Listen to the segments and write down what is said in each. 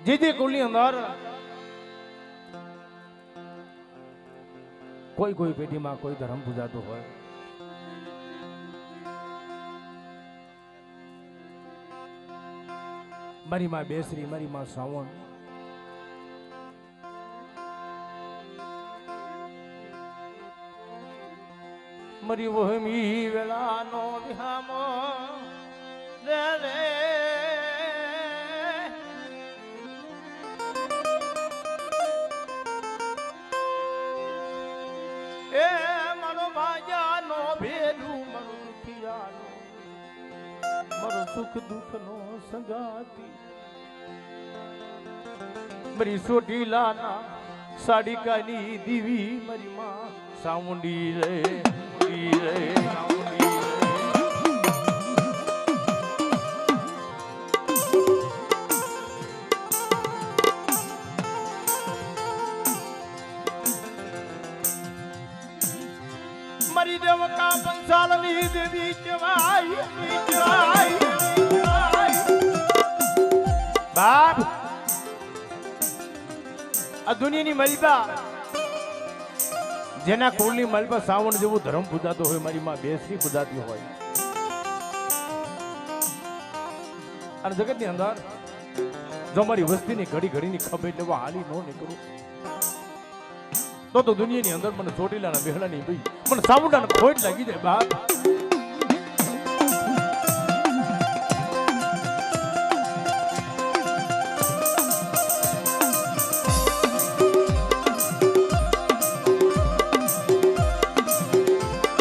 જીજી કુલની અંદર કોઈ કોઈ પેઢીમાં કોઈ ધર્મ પૂજાતું હોય, મારી માં બેસરી, મારી માં શ્રાવણ, મારી વહમી વેલાનો વિહામો રે રે એ મારો ભાજાનો ભેલું, મારો દુખિયાનો, મારો સુખ દુઃખનો સંગાતી, મારી સોટીલાના સાડીકાની દીવી, મારી માં સામુંડી રે રે સામુંડી રે. મારી દેવકા પંચાલની દેવી કહેવાય બાપ. આ દુનિયાની મલબા, જેના કુળની મલબા સાવણ જેવું ધર્મ પૂજાતો હોય, મારી માં બેસરી પૂજાતી હોય, અને જગતની અંદર જો મારી વસ્તીની ઘડી ઘડીની ખબર લેવા હાલી ન નીકળું તો દુનિયાની અંદર મને ચોટીલાના બેહડાની ભાઈ મને સામુંડાને ખોટ લાગી જાય બાપ.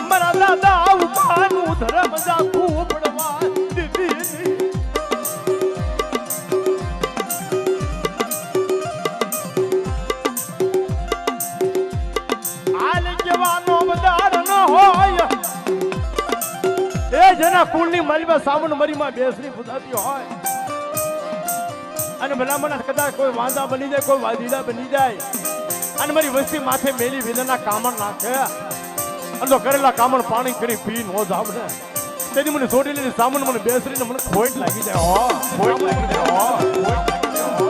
મારા દાદા ઉપાનું ધર્મ જાખું પડવા દીધી, જેના કુળની માલીમાં સાવણ મરીમાં બેસરી પૂજાતી હોય, અને ભલામણ કદાચ કોઈ વાંદા બની જાય, કોઈ વાદીડા બની જાય, અને મારી વસ્તી માથે મેલી વિધના કામણ નાખે, અને તો કરેલા કામણ પાણી કરી પી નો જાવ ને, તેથી મને છોડી લઈને સાવણ મને બેસરીને મને ખોટ લાગી જાય, હો ખોટ લાગી જાય, હો ખોટ લાગી જાય, હો.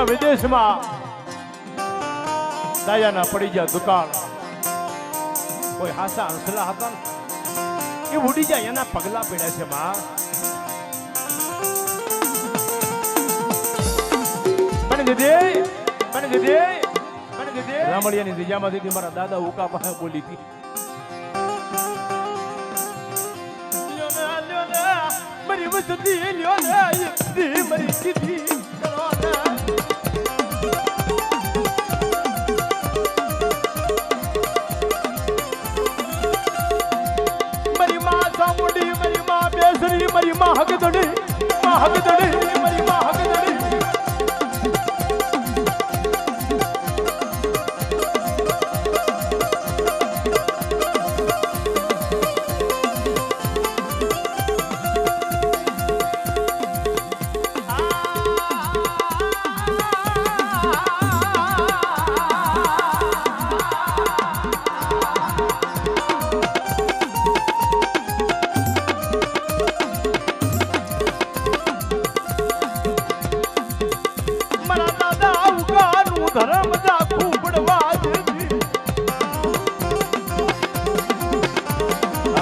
વિદેશમાં દાયાના પડી ગયા દુકાળ, કોઈ હાસા હંસલા હતા ને એ ઉડી જાય, એના પગલા પડ્યા છે માં. મને દીદી, મને દીદી, મને દીદી, રામળિયાની દિજામાંથી મારા દાદા ઉકા પાસે બોલી હતી, મારી વસ્તી લ્યો ને મારી કીધી કરો ને. મારી માં હગદડી, માં હગદડી, મારી માં હગદડી.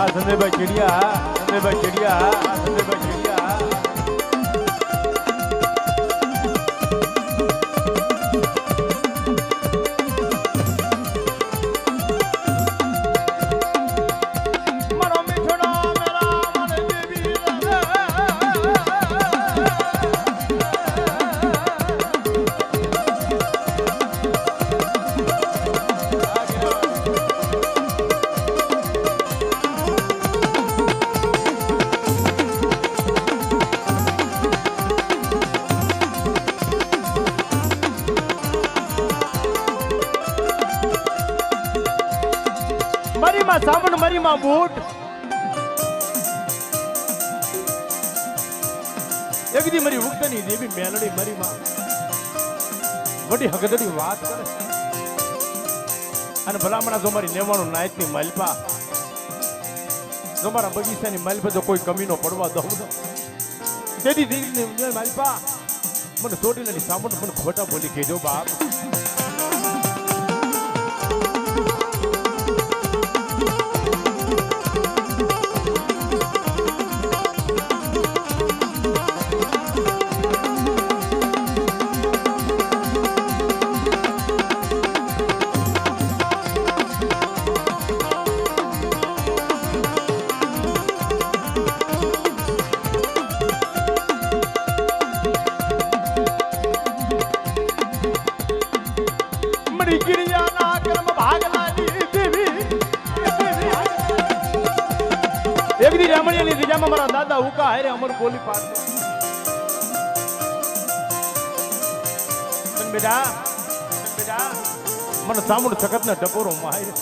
સંજયભાઈ ચીડિયા સંજયભાઈ ચીડિયા સંજયભાઈ ચીડિયા સામણ મારી માં બૂટ એકદી મારી ઉગતની દેવી મેલડી મારી માં વડી હગદડી વાત કરે અને ભલામણા જો મારી નેવાનું નાયતની માલપા જો મારા બગીચાની માલપા જો કોઈ કમીનો પડવા દઉં ને તેથી દેવી માલપા મને ચોટીલાની સામણ મને ખોટા બોલી કહેજો બાપ મારા દાદા ઉકા હારે અમર બોલી પાડતો બેટા મને સામુડ સખત ના ટપોરો માય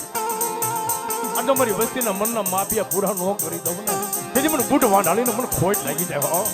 આ તો મારી વસ્તીના મનના માફિયા પૂરા ન કરી દઉં ને તેથી મને બૂટ વાંઢાળીને મને ખોટ લાગી જાય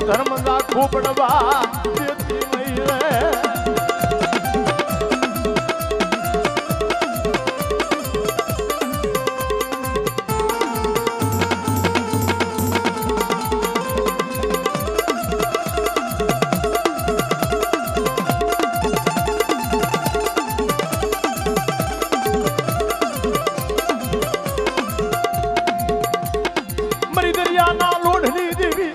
ધર્મદા ખોપડવા દેતી નહીં રે મરી દરિયાના લોઢની દેવી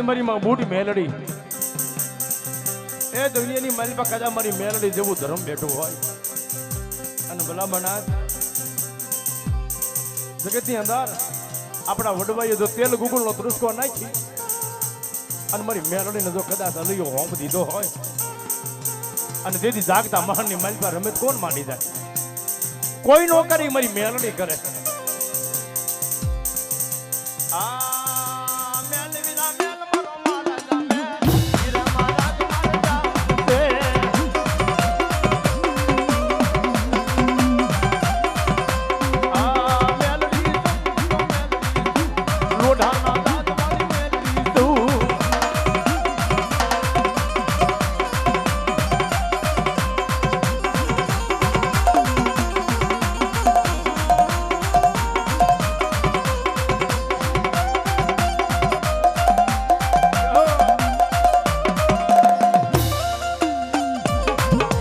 મારી માં બૂટ મેલડી એ દુનિયાની મારી પાસે કદા મારી મેલડી જેવું ધર્મ બેઠું હોય અને ભલામણા જગતની અંદર આપણા વડવાઈએ જો તેલ ગુગળનો ત્રુસ્કો નાખી અને મારી મેલડીને જો કદાચ અલૈયો હોંપ દીધો હોય અને તેથી જાગતા મહાનની મારી પાસે રમત કોણ માંડી જાય કોઈ નો કરી મારી મેલડી કરે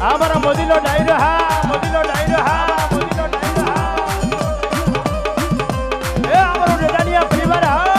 હા મારા મોદીનો ડાયરો હા મોદીનો ડાયરો હા મોદીનો ડાયરો હા એ અમારો ડેડાનિયા પરિવાર હા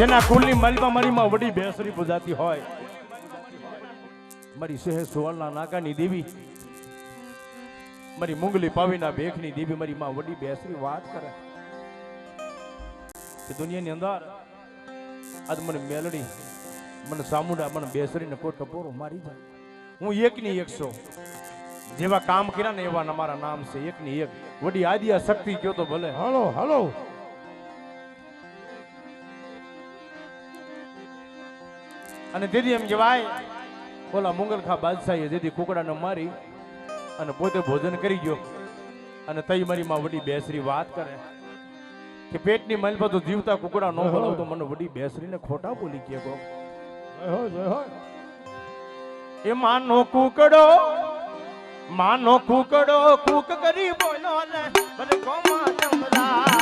જેના કુલની માલમાં મારી માં વડી બેસરી પૂજાતી હોય મારી શહેર સુવર્ણના નાકાની દેવી મારી મુંગલી પાવીના બેખની દેવી મારી માં વડી બેસરી વાત કરે કે દુનિયાની અંદર આજ મને મેલડી મને સામુંડા મને બેસરીને કોઈ ટપોરો મારી જાય હું એકની 100 જેવા કામ કર્યા ને એવા અમારા નામ છે એકની એક વડી આદિયા શક્તિ કયો તો ભલે હાલો હાલો અને દીદી એમ કહેવાય બોલા મુંગલખા બાદશાહે દીદી કુકડાને મારી અને પોતે ભોજન કરી ગયો અને તઈ મારી માં વડી બેસરી વાત કરે કે પેટની માલપા તો જીવતા કુકડા ન બોલાવ તો મને વડી બેસરીને ખોટા બોલી કે ગો એ માનો કુકડો કૂક કરી બોલો ને મને કોમા ચમરા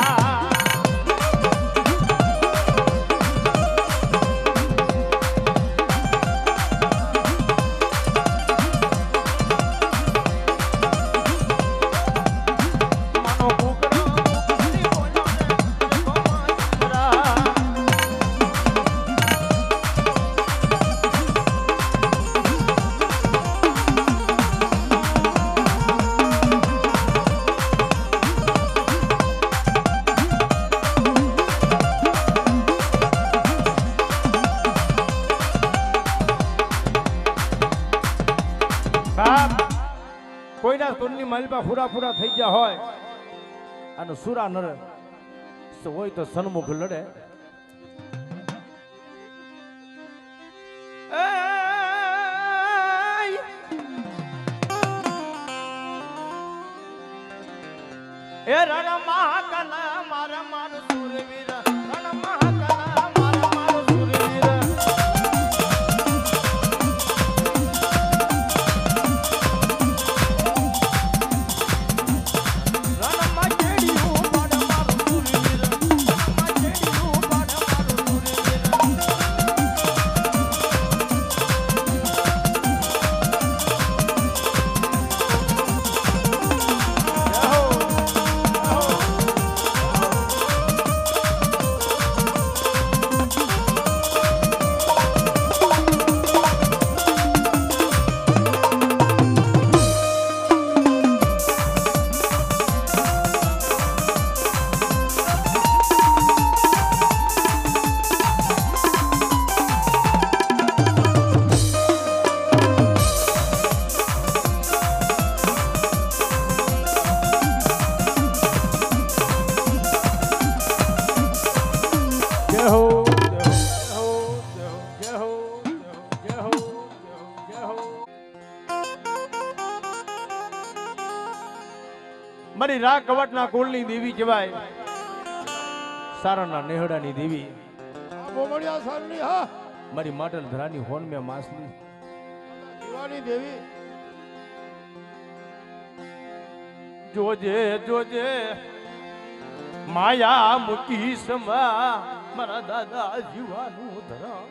કોઈના કુલની માલપા ફૂરા થઈ ગયા હોય અને સુરા નર હોય તો સન્મુખ લડે એ રણ મહાકલા મારા માર સુરવીર રણ મહાકલા મારા માર સુરવીર મારી રા કવટના કુળની દેવી કહેવાય સારણના નેહડાની દેવી બોમડિયા સારની હા મારી માટલ ધરાની હોન મે માસલી દીવાની દેવી જોજે જોજે માયા મુકી સમા મારા દાદા જીવાનું ધરામ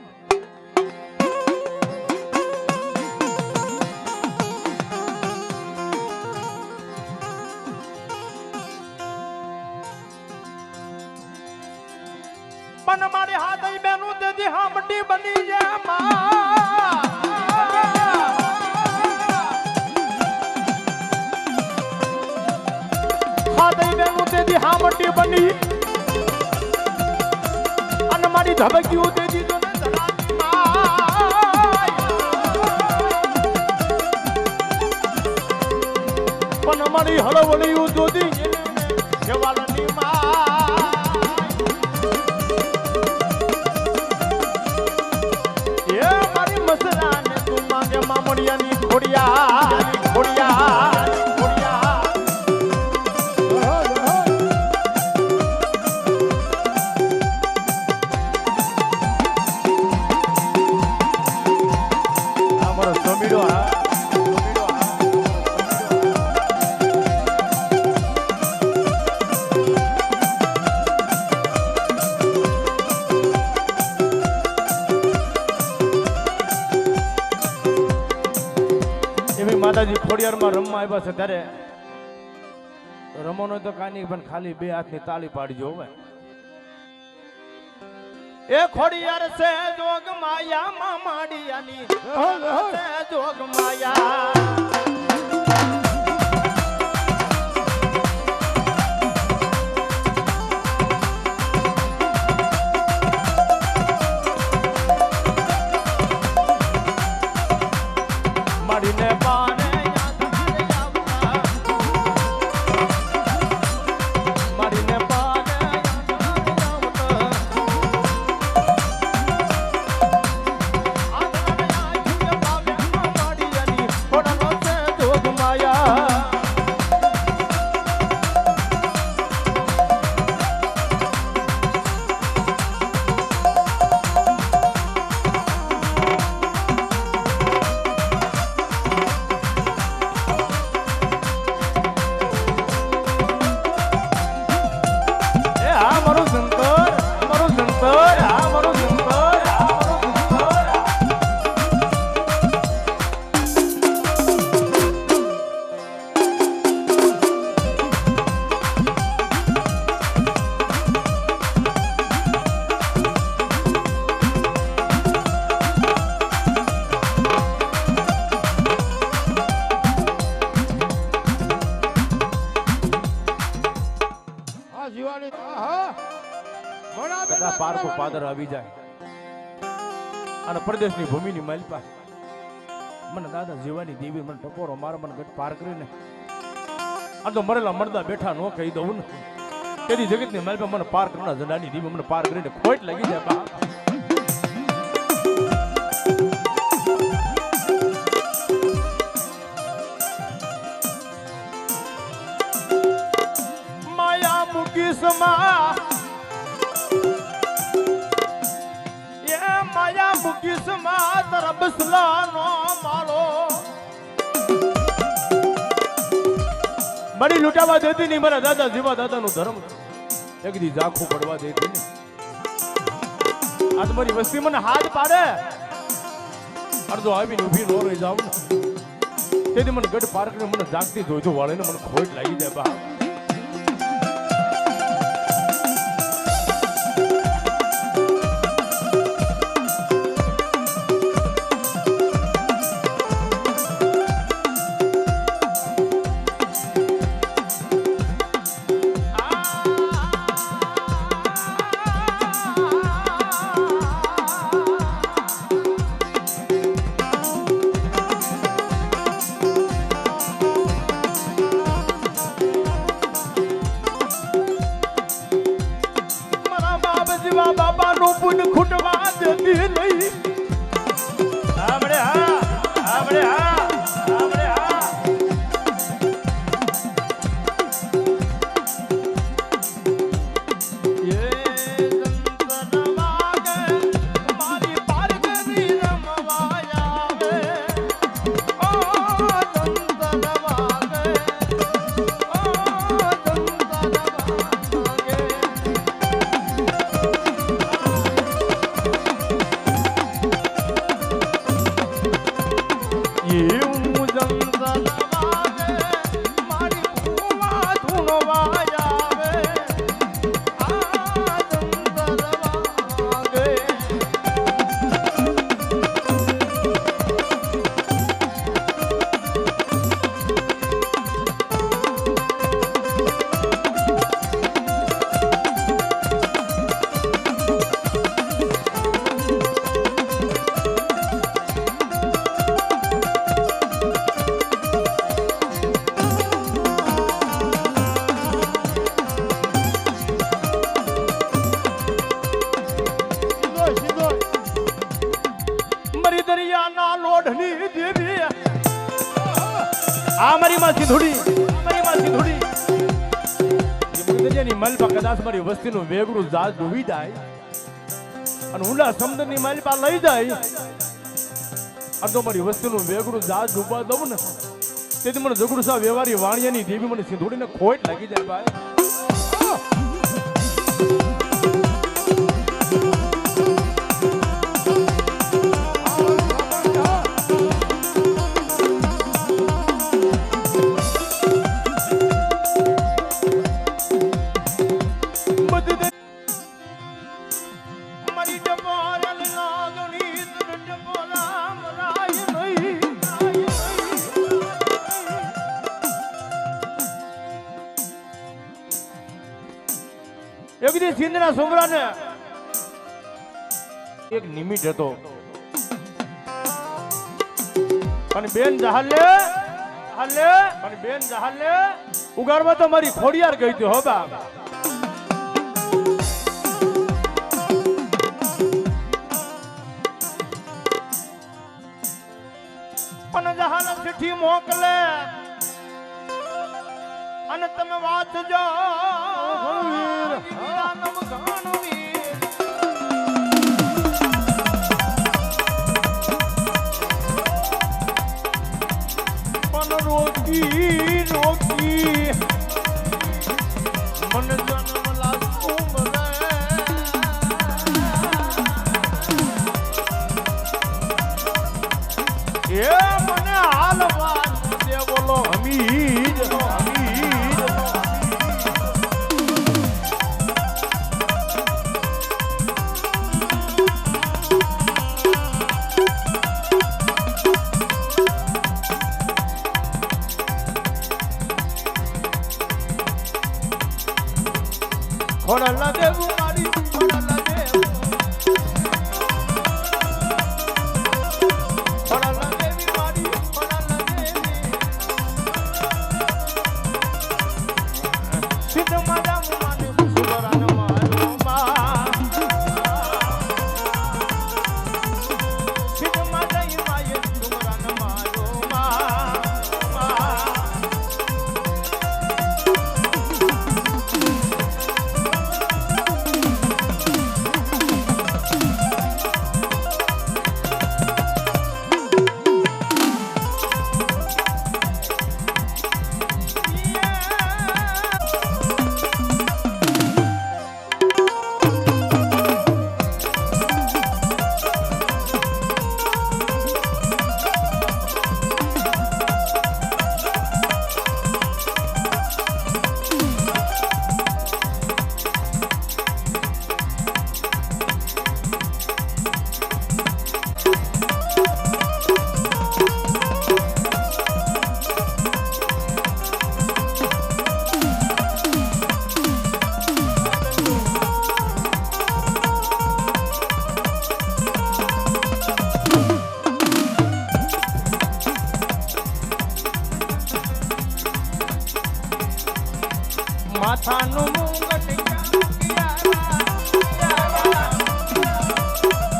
પણ મારે હાથ બેનું તેથી હામટી બની જાય હાથ બેનું તેથી હામટી બની અને મારી ધબક્યું તેથી તો પણ મારી હળવળિયું દોધી જવાલની માં ખોડિયારમાં રમવા આવ્યા છે ત્યારે રમવાનો તો કાંઈ નહીં પણ ખાલી બે હાથની તાળી પાડજો હવે. એ ખોડિયાર છે જોગ માયા માં માડિયાની છે જોગ માયા. માડીને પાને પારકો પાદર આવી જાય અને પ્રદેશની ભૂમિની માલપા મને દાદા જીવાની દેવી મને ટપોરો મારા મને ગઢ પાર કરીને આ તો મરેલા મરદા બેઠા નો કહી દઉં ને તેની જગતની માલપા મને પાર કરનાર જડાની દેવી મને પાર કરીને ખોટ લાગી જાય બા. માયા મુકી સમા માયા મુકીસ માં તરબસલાનો માળો મારી લૂંટાવા દેતી નહીં મારા દાદા જીવા દાદાનું ધર્મ એક દી ઝાખું પડવા દેતી નહીં. આજ મારી વસ્તી મને હાથ પાડે અડધો આવીને ઊભી નો રહી જાવ ને તેથી મને ગઢ પાર કરીને મને જાગતી જોઈજો વાળીને મને ખોટ લાગી જાય બા. બાબા નું પુન ખૂટવા દેતી નહીં. આપણે હા આપણે હા આપણે હા એ સંતન વાગે મારી પારગરી રમવા આવે ઓ સંતન વાગે ઓ સંતન વાગે. મારી માં સિંધુડી દરિયાની માલપા કદાચ મારી વસ્તીનું વેગળું જહાજ ડૂબી જાય અને ઊંડા સમુદ્રની માલપા લઈ જાય અને તો મારી વસ્તીનું વેગળું જહાજ ડૂબવા દઉં ને તેથી મને જગડુ સાહેબ વ્યવહારી વાણિયાની દેવી મને સિંધુડીને ખોટ લાગી જાય ભાઈ. એક દી સિંધના સુમરાને એક નિમિત હતો અને બેન જહાલે ઉગાડવા તો મારી ખોડિયાર ગઈ હતી હો બા. પણ જહાલ ચિઠ્ઠી મોકલે અને તમે વાંચજો પણ રોકી મને જન્મ લાગતું એ મને હાલવા દે બોલો હમીદ ખોડલા દેવું મારી ખોડલા દેવું ખોડલા દેવી મારી ખોડલા દેવી સિદ્ધ મારા માને સુબરાન મારો માં સિદ્ધ મારા માયે સુબરાન મારો માં માથાનું મુંગટ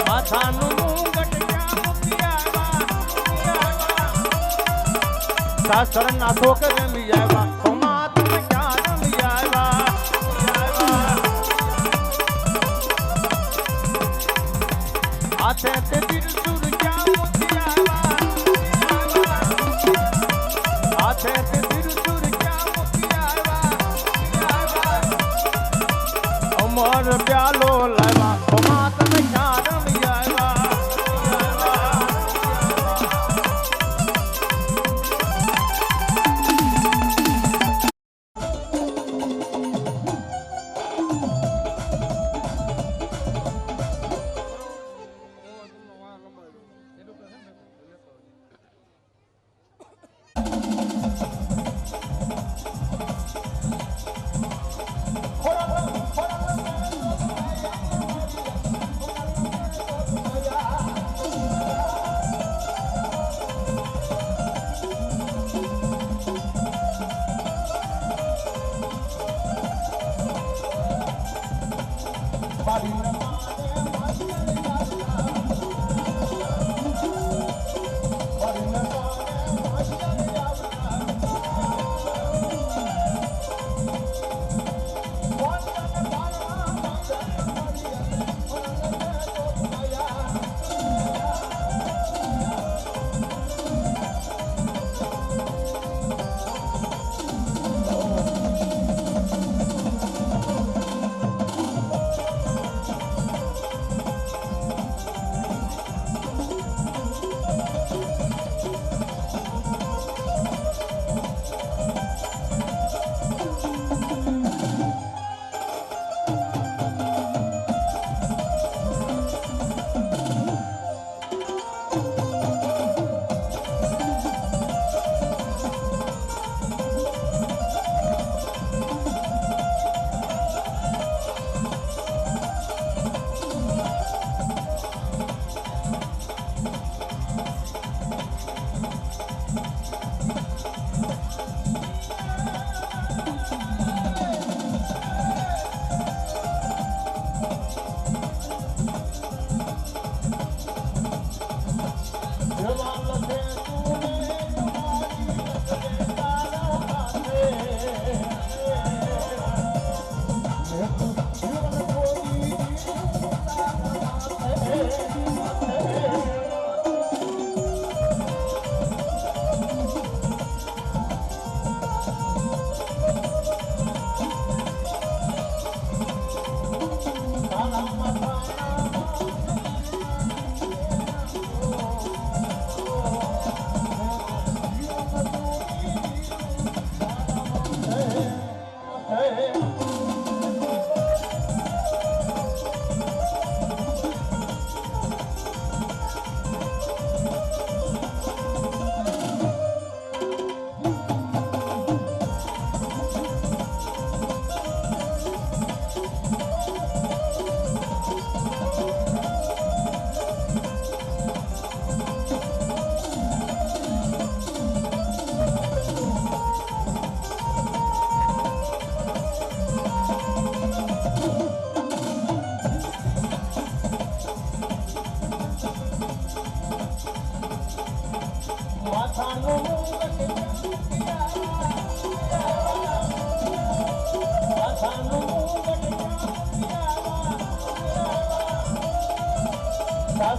માથાનું મુંગટ સાસર ના છોકર રમી આવ્યા માત ક્યાં રમી આવ્યા હાથે તે તિરસુર ક્યાં મોતી આવ્યા હાથે તે તિરસુર ક્યાં મોતી આવ્યા અમર પ્યાલો લાવ્યા માત ક્યાં રમી આવ્યા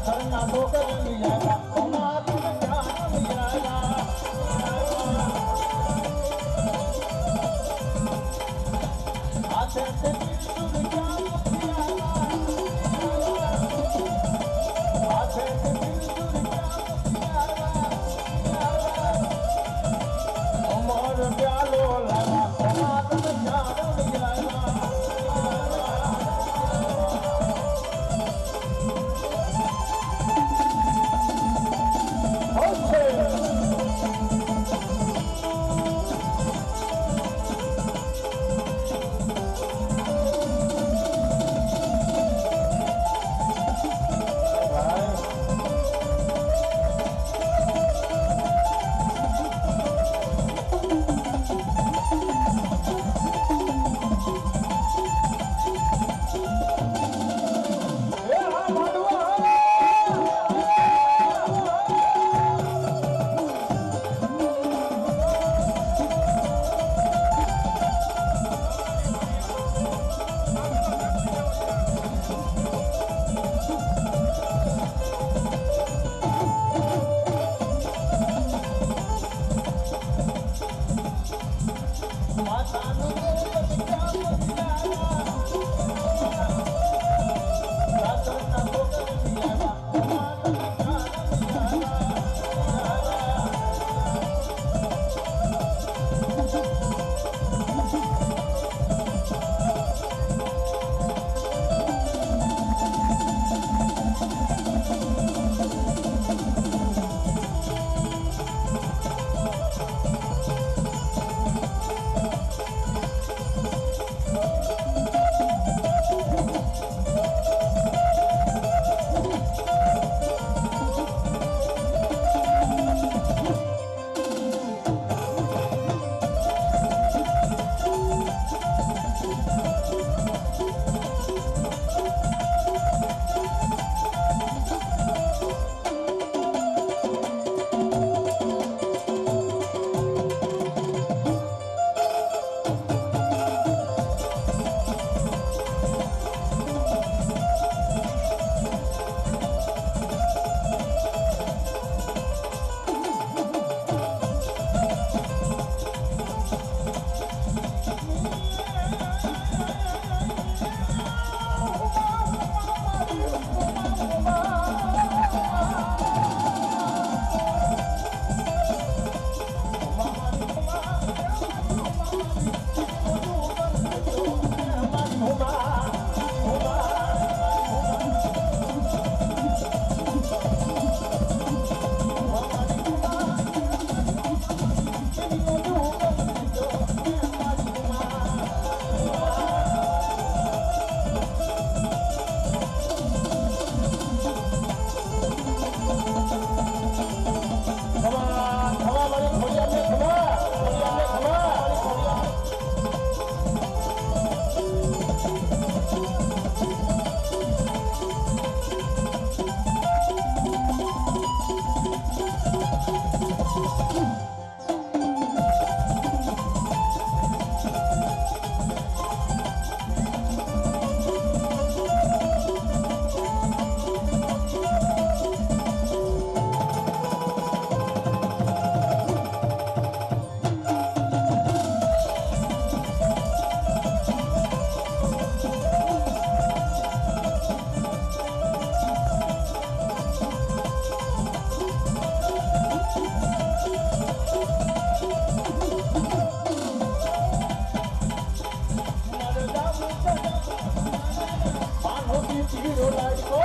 सरना ठोकर लिया हमारी जान लिया आते से दिल जान लिया आते से दिल जान लिया उमर प्यालो लगा हमारी जान लिया હીરો લાડકો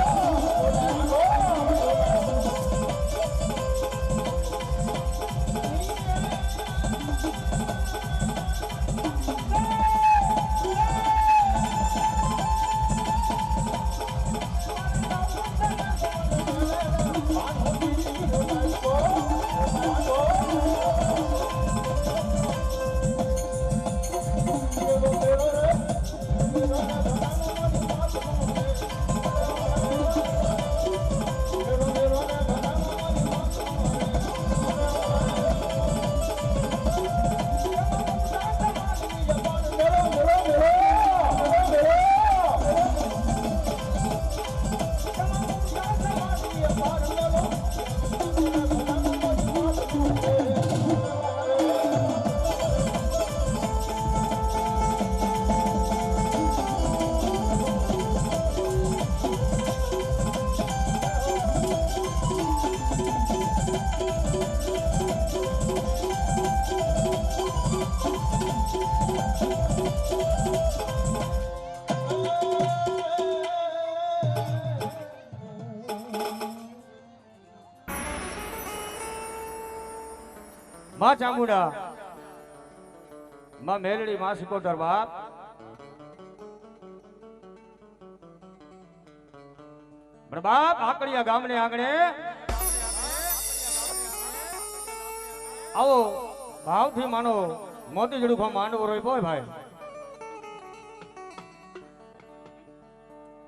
માં ચામુંડા માં મેલડી માં સિકોતર બાપ પણ બાપ આકડિયા ગામને આંગણે આવો ભાવથી માનો મોતી જડુખો માંડવો રોય બોય ભાઈ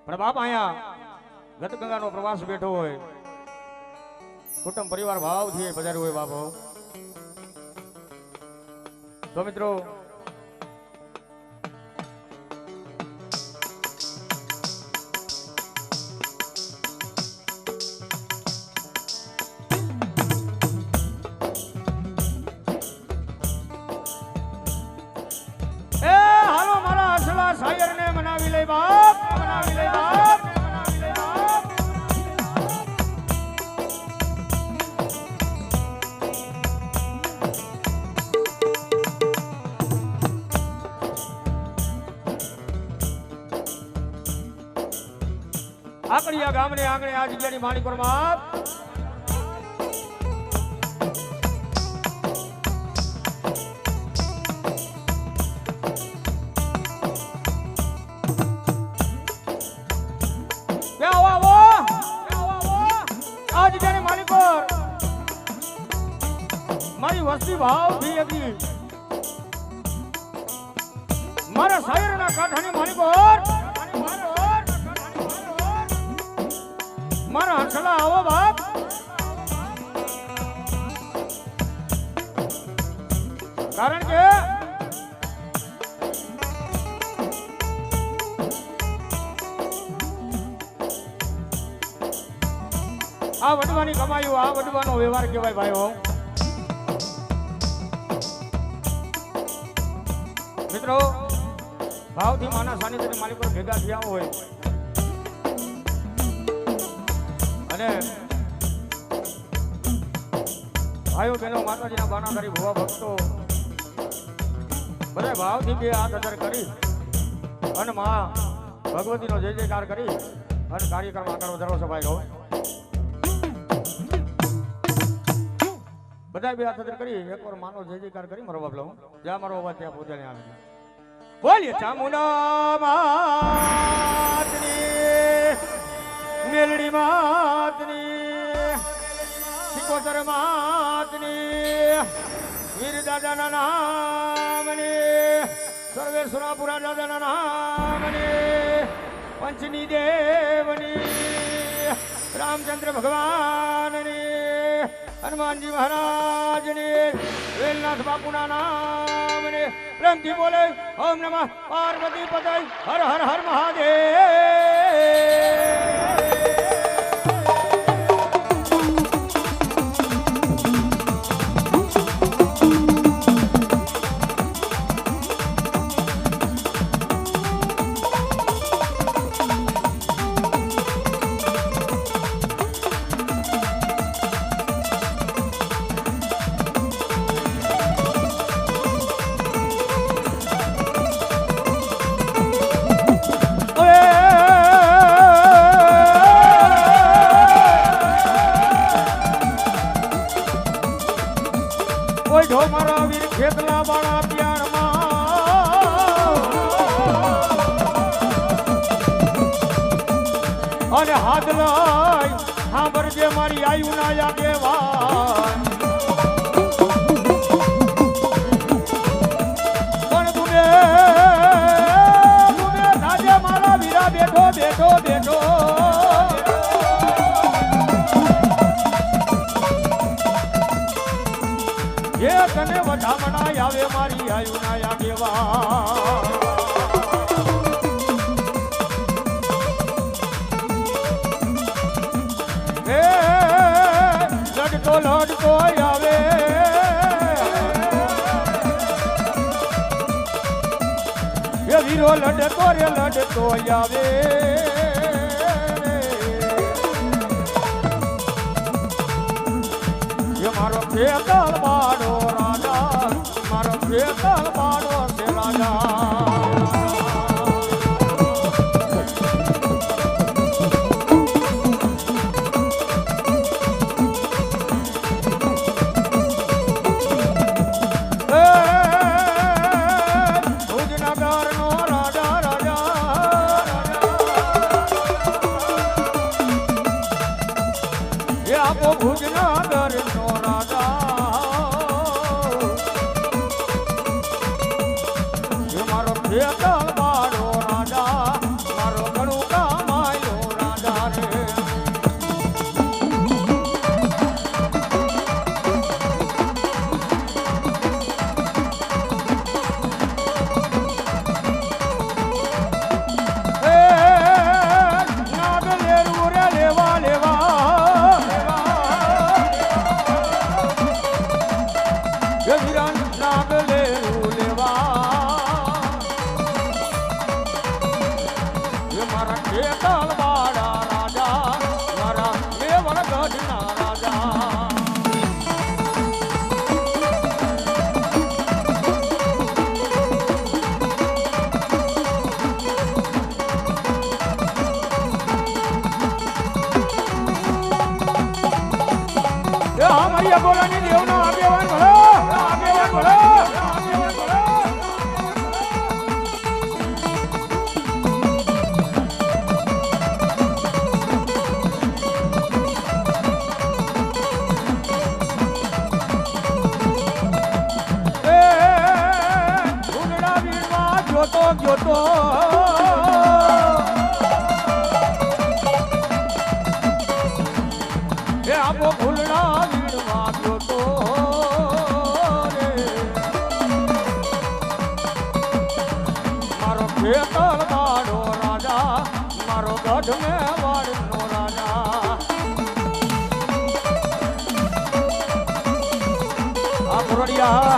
પણ બાપ અહીંયા ગતગંગાનો પ્રવાસ બેઠો હોય કુટુંબ પરિવાર ભાવથી પધાર્યું હોય બાપો તો મિત્રો હાલો મારા અસલા શાયરને મનાવી લે બાપ મનાવી લે બાપ મનાવી લે બાપ આકડિયા ગામને આંગણે આ જગ્યાની માણી પર બાપ મારી વસ્તી ભાવથી હતી મારા શાયરના કાંઠાની માલિકોર મારા હંસલા આવો બાપ કારણ કે આ વડવાની કમાયું આ વડવાનો વ્યવહાર કહેવાય ભાઈઓ મિત્રો ભાવથી માના સાનિધ્યની માલિકો ભેગા થયા હોય અને ભાઈઓ બહેનો માતાજીના બાનાધારી ભુવા ભક્તો બધા ભાવથી બે હાથ અધર કરી અને મા ભગવતીનો જય જયકાર કરી અને કાર્યક્રમ આગળ વધારો છે ભાઈઓ બધા બે હાથ અધર કરી એકવાર માનો જય જયકાર કરી મારો બાપલો જ્યાં મારો અવાજ ત્યાં પહોંચે આવે બોલીએ ચામુંડા માતની મેલડી માતની સિકોતર માતની વીર દાદાના નામની સર્વેશ્વરાપુરા દાદાના નામની પંચની દેવની રામચંદ્ર ભગવાનની હનુમાનજી મહારાજની વેલનાથ બાપુના નામને પ્રેમથી બોલે ઓમ નમઃ પાર્વતી પતય હર હર હર મહાદેવ હાથ લઈ સાંભળજે મારી આયુ ના આગેવાન પણ તુમે રાજે મારા વીરા બેઠો બેઠો બેઠો એ તને વધામણા આવે મારી આયુ ના આગેવાન લડતો આવે એ વીરો લડતો રે લડતો આવે એ મારો ખેતર બાડો રાજા મારો ખેતર બાડો છે રાજા બોલાની દેવનો આગેવાન ભલો આગેવાન ભલો આગેવાન ભલો એ ઉગડા વીરવા જોતો જોતો એ આપો ફૂલડા ખેતર બાડો રાજા મારો ગઢ મે વાડનો રાજા આ પુરડિયા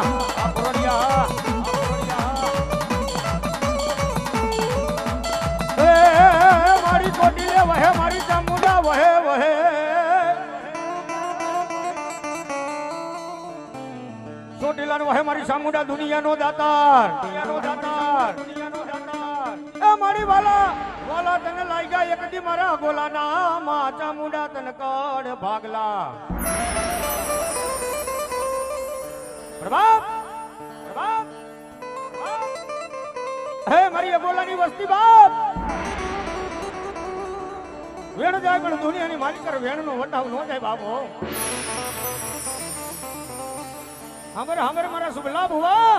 એ મારી કોટી લે વહે મારી ચામુંડા વહે વહે ચોટીલાનો વહે મારી ચામુંડા દુનિયાનો દાતાર મારી વાલા તને લાગ્યા એક દી મારા ગોલાના માં ચામુંડા તને કડ ભાગલા પ્રભાત હે મારી ગોલાની વસ્તી બાપ વેણ જાય પણ દુનિયાની માલિક વેણ નો વટાવ ન જાય બાપો હમર મારા સુબલા ભુવા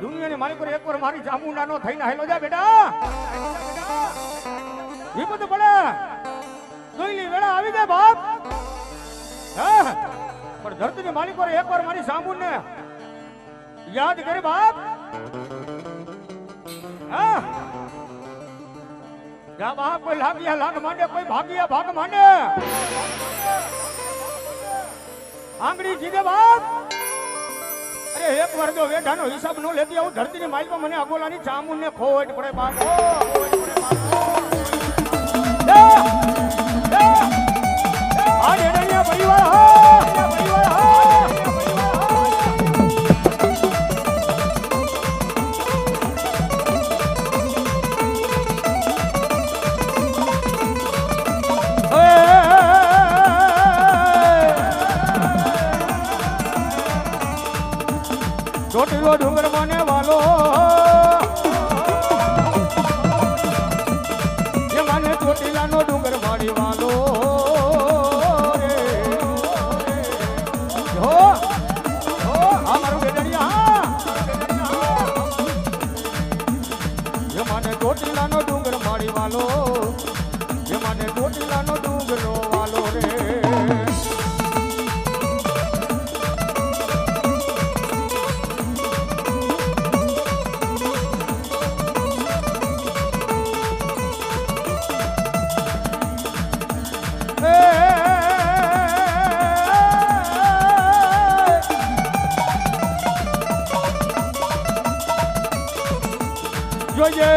દુનિયાની માલિક એકવાર મારી ચામુંડા નો થઈને હેલો જા બેટા વિપત પડે જોઈલી વેળા આવી જાય બાપ પણ ધરતીની માલિક એકવાર મારી ચામુંડ ને યાદ કરે બાપ જા બાપ કોઈ લાગ્યા લાગ માંડે કોઈ ભાગ્યા ભાગ માંડે આંગળી જીગે બાપ અરે એક વાર જો વેઢાનો હિસાબ નો લેતી આવું ધરતીની માલિકો મને અગોલાની ચામુંડ ને ખોટ પડે બાપ આ ડેડાનિયા પરિવાર ચોટીલો ડુંગર મને વાલો ચોટીલાનો ડુંગર મારી વાલો એ મને ચોટીલાનો ડુંગરો વાલો રે જોજે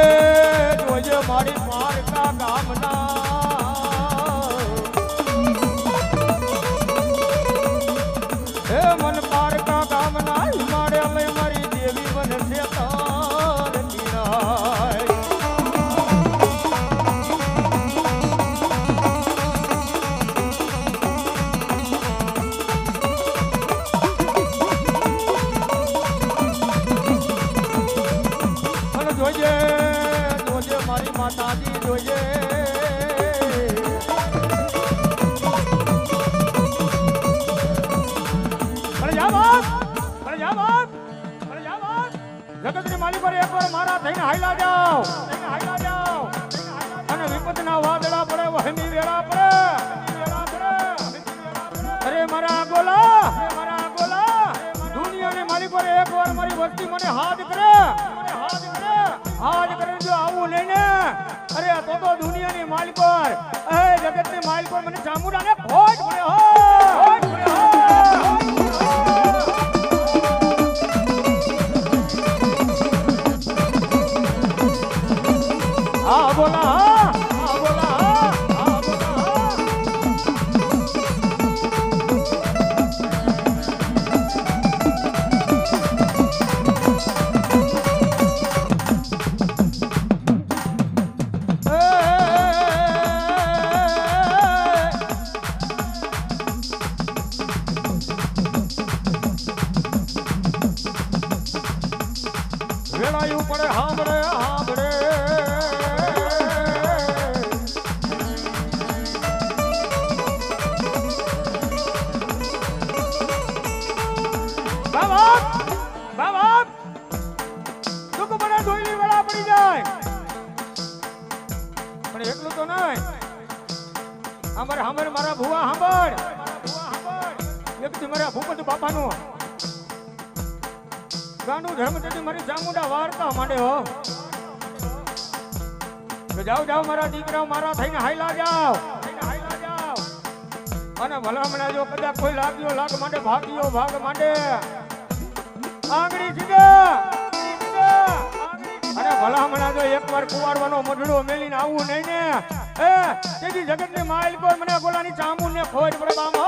જોજે મારી પારકા ગામના હે મન પારકા ગામના હિમાડે લઈ મારી દેવી મને શેતાન પીરાય જોજે જોજે મારી માતાજી જોજે જગતની માલી પર એકવાર મારા થઈને હાઈલા જાઓ અને વિપતના વાદળા પડે વહેમી વેળા પડે અરે મારા ગોલા દુનિયાની માલી પર એકવાર મારી વસ્તી મને હાથ કરે આજ કરે જો આવું લઈને અરે તો દુનિયાની માલ પર એ જગતની માલ પર મને ચામુંડાને ખોટ પડે હો આ બોલા વેળાયું પડે હાંભળે બાબા તું મને ધોઈલી વેળા પડી જાય પણ એટલું તો નહીં અમારે મારા ભુવા સાંભળ એક દી મારા ભૂપત બાપાનું ગાંડું ધર્મ તેથી મારી ચામુંડા વાર્તા માંડે હો જાઓ મારા દીકરાઓ મારા થઈને હાઈલા જાઓ અને ભલામણા જો કદાચ કોઈ લાગ્યો લાગ માંડે ભાગ માંડે આંગળી સીધા અને ભલામણા જો એકવાર કુવાડવાનો મઢડો મેલીને આવું નહીં ને એ તેથી જગતની માલ પર મને ગોલાની ચામુંડને ખોટ પડે બામો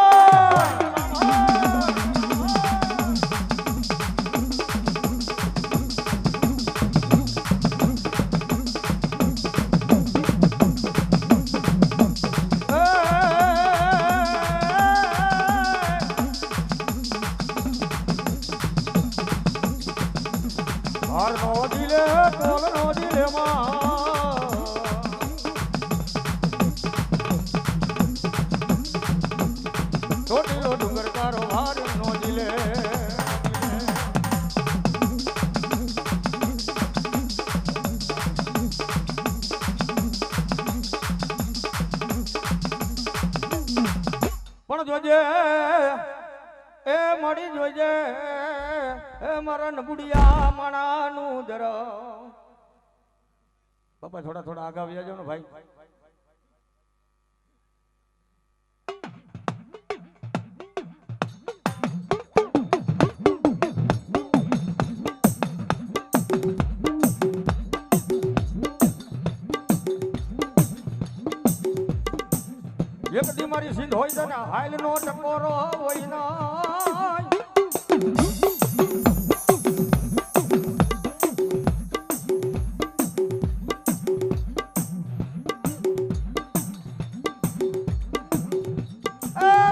ચોટીલો ડુંગર કારો ભાર નો દિલે પણ જોજે એ મળી જોજે એ મારા નબુડિયા માણાનું દર બાપા થોડા આગળ આવી જાજો ને ભાઈ એક દી મારી સિંધ હોય છે ને હાઈલ નો ટકોરો હોય ના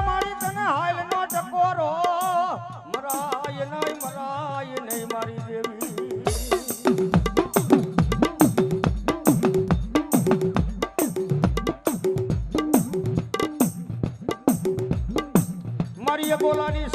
મારી તને હાઈલ નો ટકોરો મરાય નહીં મારી દેવી મારી બોલાની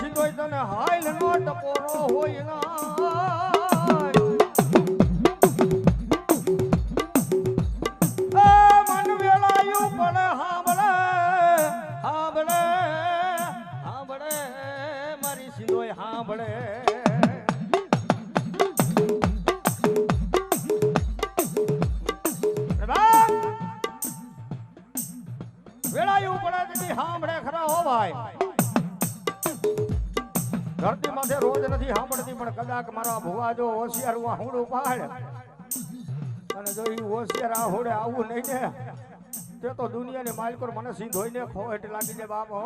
કદી સાંભળે ખરા હો ભાઈ ધરતી માથે રોજ નથી સાંભળતી પણ કદાચ મારા ભુવા જો હોશિયાર હુંડું પાડ અને જો ઈ હોશિયાર આ હોડે આવું નહીં ને તે તો દુનિયાની માલિકો મને સીધોઈને ખોટ લાગી દે બાપ હો